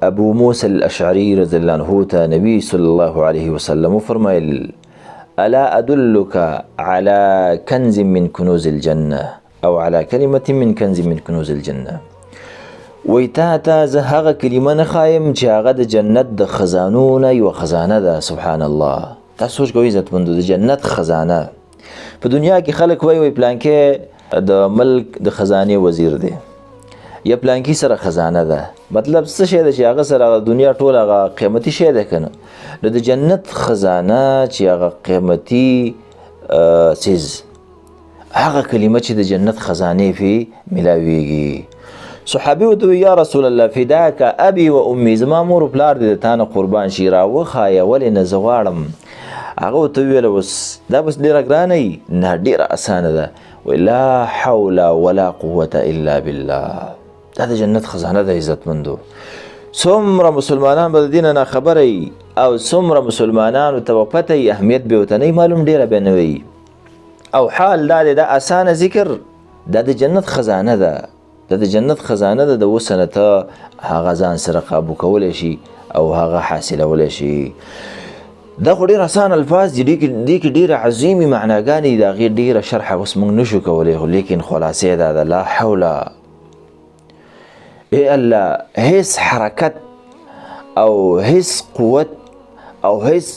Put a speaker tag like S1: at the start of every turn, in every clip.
S1: ابو موسى الاشعري رضی الله عنه ته نبی صلی الله علیه وسلم فرمایل الا ادلك على كنز من كنوز الجنه او على كلمه من كنز من كنوز الجنه. وی تا زه هغه کلمه نه خایم چې هغه د جنت د خزانو نه یوه خزانه ده. سبحان الله. تاسو سوچ کوئ عزتمندو، د جنت خزانه. په دنیا کې خلک وایي پلانکې د ملک د خزانې وزیر دی یا پلانکي سره خزانه ده. مطلب څه شی ده چې هغه سره دنیا ټول هغه قیمتي شی ده که نه. نو د جنت خزانه چې هغه قیمتي څیز، هغه کلمه چې د جنت خزانې پې میلاویږي. صحابي ورته وویل یا رسول الله فداک ابي و امي، زما مور و پلار دې د تا نه قربان شي، راوښایه ولې نه زه غواړم. هغه ورته وویل اوس دا بس ډېره ګرانه وي؟ نه ډېره اسانه ده. وی لا حول ولا قوة الا بالله. دا د جنت خزانه ده عزتمندو. څومره مسلمانان به د دې نه ناخبره وي او څومره مسلمانانو ته به پته وي، اهمیت به ورته نه وي معلوم، ډېره به نه وي. او حال دا دی، دا اسانه ذکر دا د جنت خزانه ده. دا د جنت خزانه ده. د اوسه نه ته هغه ځان سره قابو کولی شي او هغه حاصلولی شي. دا خو ډېر اسان الفاظ دي، دې کې ډېرې عظیمې معناګانې دي، د هغې ډېره شرحه اوس موږ نشو کولی، خو لیکن خلاصې دا ده لا حول ای الله، هیڅ حرکت او هیڅ قوت او هیڅ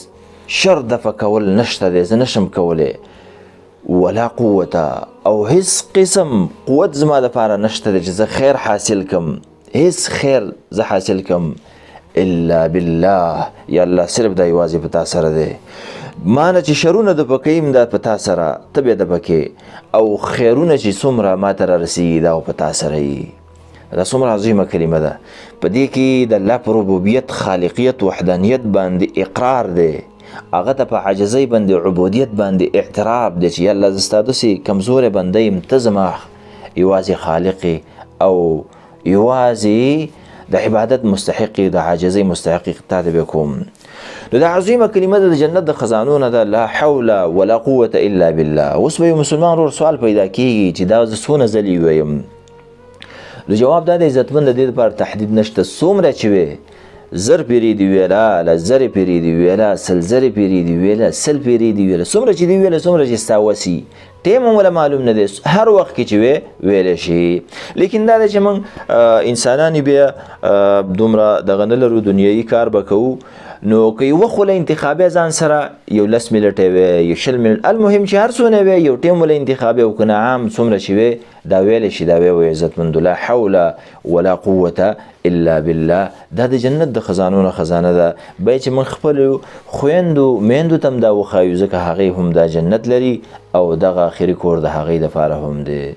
S1: شر دفع کول نشته دی، زه نشم کولی. ولا قوته او هیڅ قسم قوت زما دپاره نشته دی چې زه خیر حاصل کم، هیڅ خیر زه حاصل کم الا بالله. یا الله صرف دا یوازې په تا سره دی. ما نه چې شرونه دفع کوي دا په تا سره، ته بیا دفع کوې، او خیرونه چې څومره ما ته رارسېږي دا په تا سره وي. دا څومره عظیمه کلمه ده. په دې کې د الله په ربوبیت، خالقیت، وحدانیت باندې اقرار دی، هغه ته په عاجزۍ باندې عبودیت باندې اعتراف دی چې یا الله زه ستا داسې کمزوری بنده یم، ته زما یوازې خالق او یوازې د عبادت مستحق، د عاجزۍ مستحق تا ته به کوم. نو دا عظیمه کلمه ده د جنت د خزانو نه ده، لا حول ولا قوة الا بالله. اوس به یو مسلمان ورور سوال پیدا کېږي چې دا زه څونه ځلې ووایم. نو جواب دا دی عزتمند، د دې لپاره تحدید نشته. څومره چې وې، زر پیرې دي ویله، له زرې پیرې دي ویله، سل زرې پیرې دي ویله، سل پیرې دي ویله، څومره چې دي ویله څومره چې ستا وسي. ټیم هم ولا معلوم نه دی، هر وخت کې چې وې ویلی شي. لیکن دا دی چې موږ انسانان بیا دومره دغه نه لرو، دنیایي کار به کوو. نو که یوه خوله انتخابی ځان سره یو 10 منټه وی، یو 20 منټه، المهم چې هر څونه وی، یو ټیم ولا انتخابی او که نه عام څومره چې وی دا ویلی شي، دا وی عزتمندو لا حول ولا قوة الا بالله. دا د جنت د خزانو نه خزانه ده. باید چې موږ خپلو خویندو میندو ته هم دا وښایو، ځکه هغې هم دا جنت لري او دغه آخري کور د هغې دپاره هم دی.